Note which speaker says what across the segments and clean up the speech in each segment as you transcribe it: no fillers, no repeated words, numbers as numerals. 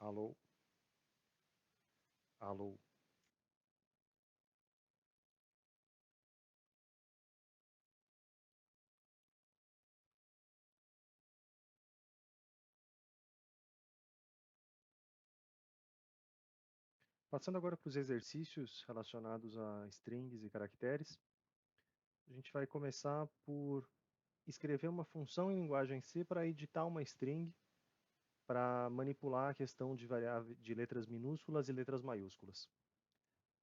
Speaker 1: Alô? Alô? Passando agora para os exercícios relacionados a strings e caracteres, a gente vai começar por escrever uma função em linguagem C para editar uma string, para manipular a questão de letras minúsculas e letras maiúsculas.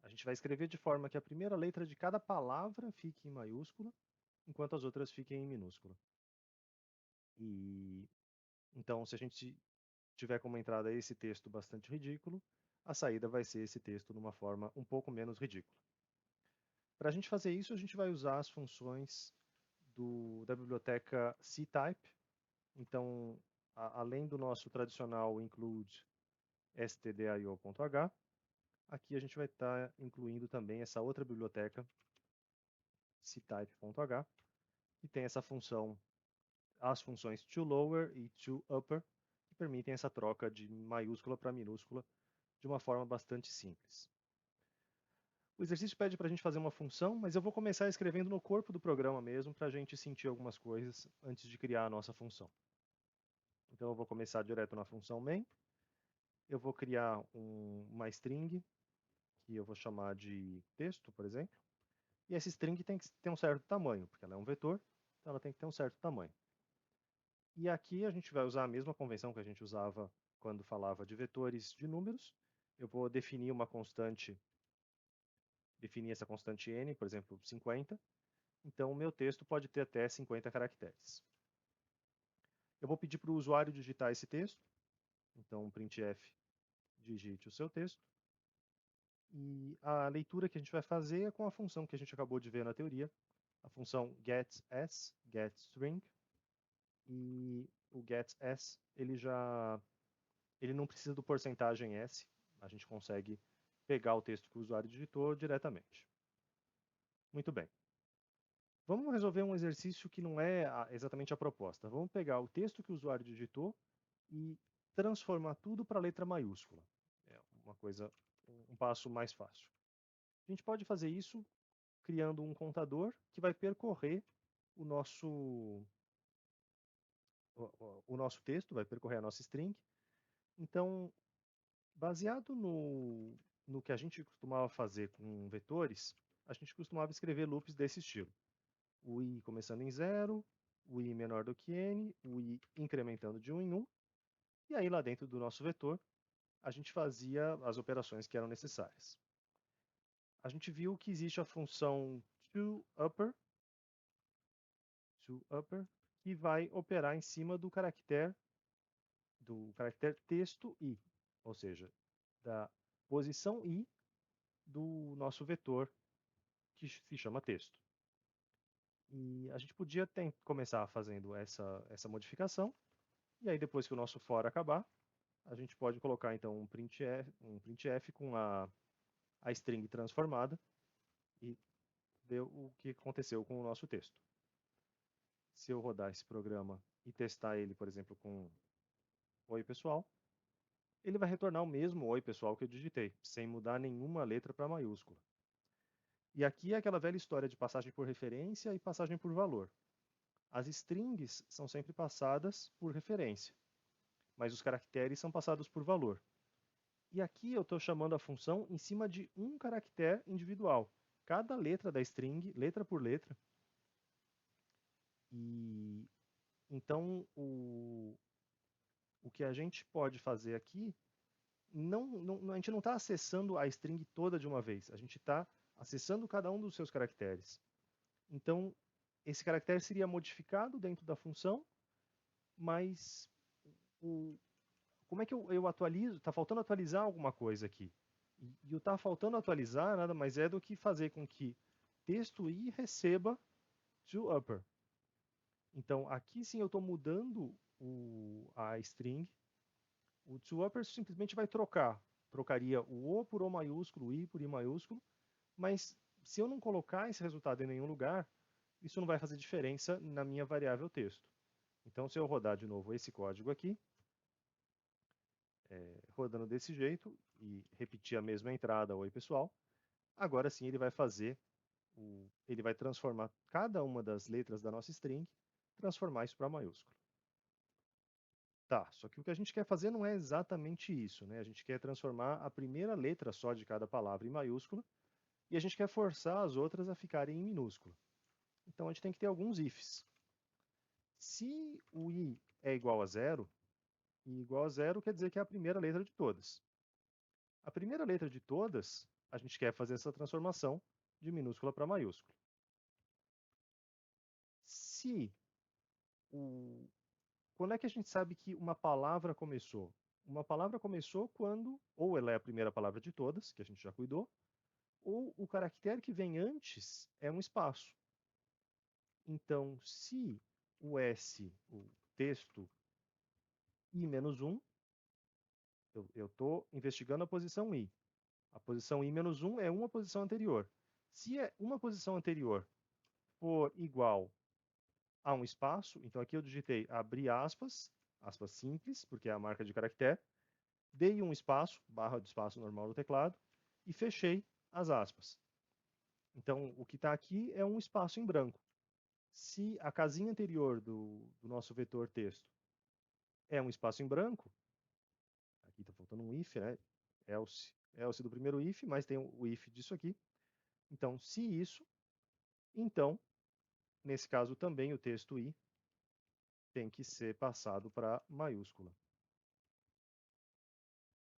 Speaker 1: A gente vai escrever de forma que a primeira letra de cada palavra fique em maiúscula, enquanto as outras fiquem em minúscula. E então, se a gente tiver como entrada esse texto bastante ridículo, a saída vai ser esse texto numa forma um pouco menos ridícula. Para a gente fazer isso, a gente vai usar as funções da biblioteca ctype. Então, além do nosso tradicional include stdio.h, aqui a gente vai estar incluindo também essa outra biblioteca ctype.h, que tem essa função, as funções toLower e toUpper, que permitem essa troca de maiúscula para minúscula de uma forma bastante simples. O exercício pede para a gente fazer uma função, mas eu vou começar escrevendo no corpo do programa mesmo, para a gente sentir algumas coisas antes de criar a nossa função. Então eu vou começar direto na função main. Eu vou criar uma string, que eu vou chamar de texto, por exemplo. E essa string tem que ter um certo tamanho, porque ela é um vetor, então ela tem que ter um certo tamanho. E aqui a gente vai usar a mesma convenção que a gente usava quando falava de vetores de números. Eu vou definir uma constante, definir essa constante n, por exemplo, 50. Então, o meu texto pode ter até 50 caracteres. Eu vou pedir para o usuário digitar esse texto. Então, printf, digite o seu texto. E a leitura que a gente vai fazer é com a função que a gente acabou de ver na teoria, a função getS, getString. E o getS, ele não precisa do porcentagem %s, a gente consegue pegar o texto que o usuário digitou diretamente. Muito bem. Vamos resolver um exercício que não é exatamente a proposta. Vamos pegar o texto que o usuário digitou e transformar tudo para letra maiúscula. É uma coisa, um passo mais fácil. A gente pode fazer isso criando um contador que vai percorrer o nosso, o nosso texto, vai percorrer a nossa string. Então, baseado no que a gente costumava fazer com vetores, a gente costumava escrever loops desse estilo. O i começando em 0, o i menor do que n, o i incrementando de 1 em 1, e aí lá dentro do nosso vetor, a gente fazia as operações que eram necessárias. A gente viu que existe a função toUpper, que vai operar em cima do caractere texto i, ou seja, da posição i do nosso vetor que se chama texto. E a gente podia começar fazendo essa modificação, e aí depois que o nosso for acabar, a gente pode colocar então um printf com a string transformada e ver o que aconteceu com o nosso texto. Se eu rodar esse programa e testar ele, por exemplo, com Oi Pessoal, ele vai retornar o mesmo Oi Pessoal que eu digitei, sem mudar nenhuma letra para maiúscula. E aqui é aquela velha história de passagem por referência e passagem por valor. As strings são sempre passadas por referência, mas os caracteres são passados por valor. E aqui eu estou chamando a função em cima de um caractere individual. Cada letra da string, letra por letra. E então o que a gente pode fazer aqui, a gente não está acessando a string toda de uma vez. A gente está acessando cada um dos seus caracteres. Então, esse caractere seria modificado dentro da função, mas como é que eu atualizo? Está faltando atualizar alguma coisa aqui. E o está faltando atualizar nada mais é do que fazer com que texto i receba toUpper. Então, aqui sim eu estou mudando a string. O toUpper simplesmente vai trocaria o O por O maiúsculo, o I por I maiúsculo, mas se eu não colocar esse resultado em nenhum lugar, isso não vai fazer diferença na minha variável texto. Então, se eu rodar de novo esse código aqui, rodando desse jeito e repetir a mesma entrada, oi pessoal, agora sim ele vai fazer, ele vai transformar cada uma das letras da nossa string, transformar isso para maiúsculo. Tá, só que o que a gente quer fazer não é exatamente isso, né? A gente quer transformar a primeira letra só de cada palavra em maiúscula e a gente quer forçar as outras a ficarem em minúscula. Então a gente tem que ter alguns ifs. Se o i é igual a zero, i igual a zero quer dizer que é a primeira letra de todas. A primeira letra de todas, a gente quer fazer essa transformação de minúscula para maiúscula. Se Quando é que a gente sabe que uma palavra começou? Uma palavra começou quando ou ela é a primeira palavra de todas, que a gente já cuidou, ou o caractere que vem antes é um espaço. Então, se o S, o texto i-1, eu estou investigando a posição i. A posição i-1 é uma posição anterior. Se é uma posição anterior for igual a um espaço, então aqui eu digitei abrir aspas, aspas simples, porque é a marca de caractere, dei um espaço, barra de espaço normal do teclado, e fechei as aspas. Então, o que está aqui é um espaço em branco. Se a casinha anterior do nosso vetor texto é um espaço em branco, aqui está faltando um if, né? Else do primeiro if, mas tem o if disso aqui. Então, se isso, então, nesse caso também o texto i tem que ser passado para maiúscula.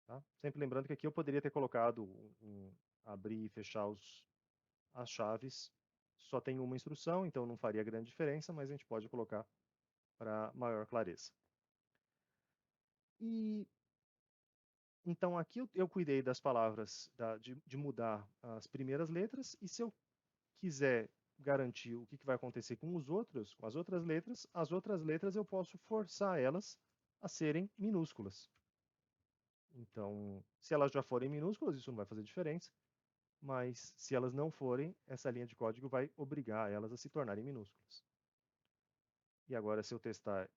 Speaker 1: Tá? Sempre lembrando que aqui eu poderia ter colocado abrir e fechar as chaves. Só tem uma instrução, então não faria grande diferença, mas a gente pode colocar para maior clareza. E então aqui eu cuidei das palavras, de mudar as primeiras letras, e se eu quiser garantir o que vai acontecer com com as outras letras eu posso forçar elas a serem minúsculas. Então, se elas já forem minúsculas, isso não vai fazer diferença, mas se elas não forem, essa linha de código vai obrigar elas a se tornarem minúsculas. E agora, se eu testar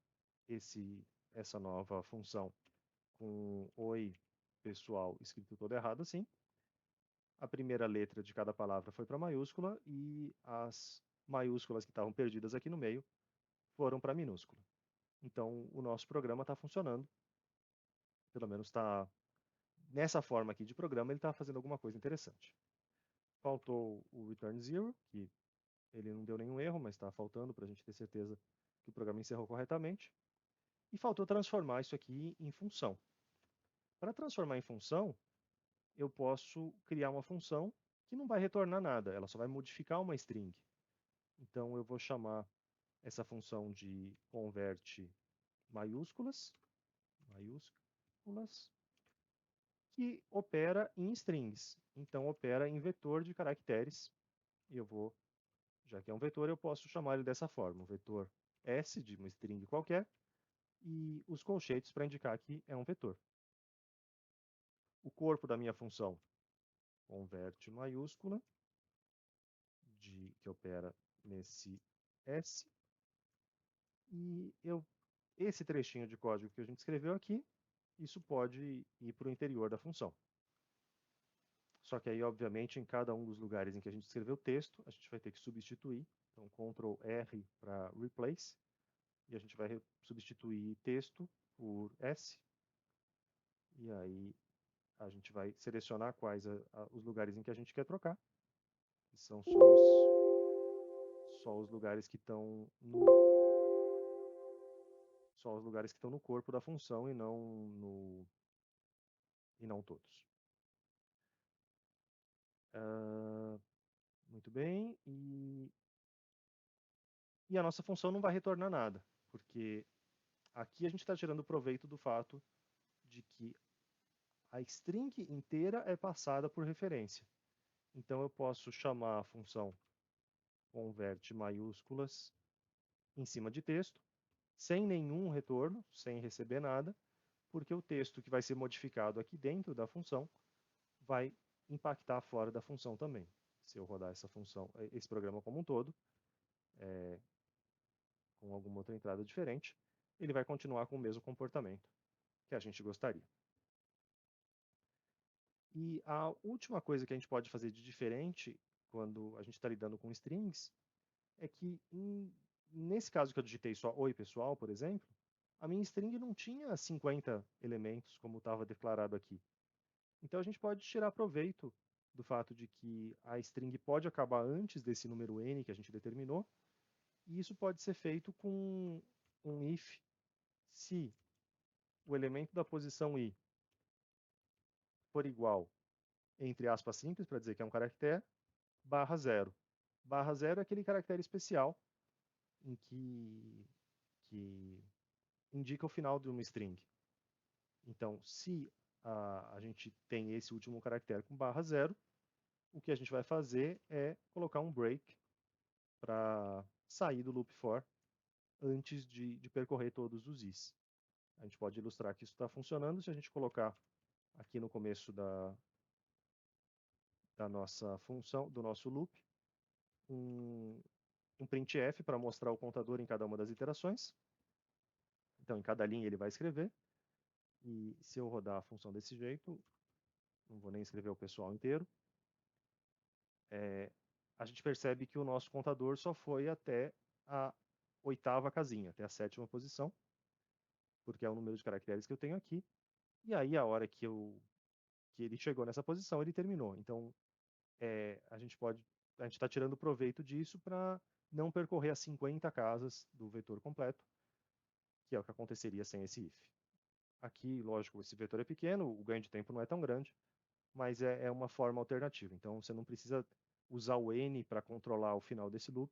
Speaker 1: essa nova função com oi pessoal escrito todo errado assim, a primeira letra de cada palavra foi para maiúscula e as maiúsculas que estavam perdidas aqui no meio foram para minúscula. Então, o nosso programa está funcionando, pelo menos está nessa forma aqui de programa, ele está fazendo alguma coisa interessante. Faltou o return zero, que ele não deu nenhum erro, mas está faltando para a gente ter certeza que o programa encerrou corretamente. E faltou transformar isso aqui em função. Para transformar em função, eu posso criar uma função que não vai retornar nada, ela só vai modificar uma string. Então eu vou chamar essa função de convert maiúsculas, que opera em strings. Então opera em vetor de caracteres. E já que é um vetor, eu posso chamar ele dessa forma, o vetor S de uma string qualquer, e os colchetes para indicar que é um vetor. O corpo da minha função convert maiúscula, que opera nesse S, e esse trechinho de código que a gente escreveu aqui, isso pode ir para o interior da função. Só que aí, obviamente, em cada um dos lugares em que a gente escreveu o texto, a gente vai ter que substituir. Então, Ctrl R para replace, e a gente vai substituir texto por S, e aí a gente vai selecionar quais os lugares em que a gente quer trocar, que são só os lugares que estão no corpo da função e não todos. Muito bem, e a nossa função não vai retornar nada, porque aqui a gente está tirando proveito do fato de que a string inteira é passada por referência. Então eu posso chamar a função convert maiúsculas em cima de texto, sem nenhum retorno, sem receber nada, porque o texto que vai ser modificado aqui dentro da função vai impactar fora da função também. Se eu rodar essa função, esse programa como um todo, com alguma outra entrada diferente, ele vai continuar com o mesmo comportamento que a gente gostaria. E a última coisa que a gente pode fazer de diferente quando a gente está lidando com strings é que, nesse caso que eu digitei só oi pessoal, por exemplo, a minha string não tinha 50 elementos como estava declarado aqui. Então a gente pode tirar proveito do fato de que a string pode acabar antes desse número n que a gente determinou, e isso pode ser feito com um if se o elemento da posição i for igual, entre aspas simples, para dizer que é um caractere, barra zero. Barra zero é aquele caractere especial em que indica o final de uma string. Então, se a gente tem esse último caractere com barra zero, o que a gente vai fazer é colocar um break para sair do loop for antes de percorrer todos os is. A gente pode ilustrar que isso está funcionando se a gente colocar aqui no começo da nossa função, do nosso loop, um printf para mostrar o contador em cada uma das iterações. Então, em cada linha ele vai escrever. E se eu rodar a função desse jeito, não vou nem escrever o pessoal inteiro, a gente percebe que o nosso contador só foi até a oitava casinha, até a sétima posição, porque é o número de caracteres que eu tenho aqui. E aí, a hora que ele chegou nessa posição, ele terminou. Então, a gente está tirando proveito disso para não percorrer as 50 casas do vetor completo, que é o que aconteceria sem esse if. Aqui, lógico, esse vetor é pequeno, o ganho de tempo não é tão grande, mas é uma forma alternativa. Então, você não precisa usar o n para controlar o final desse loop.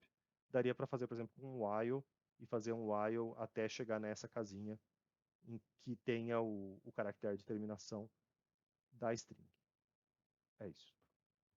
Speaker 1: Daria para fazer, por exemplo, um while e fazer um while até chegar nessa casinha em que tenha o caractere de terminação da string. É isso.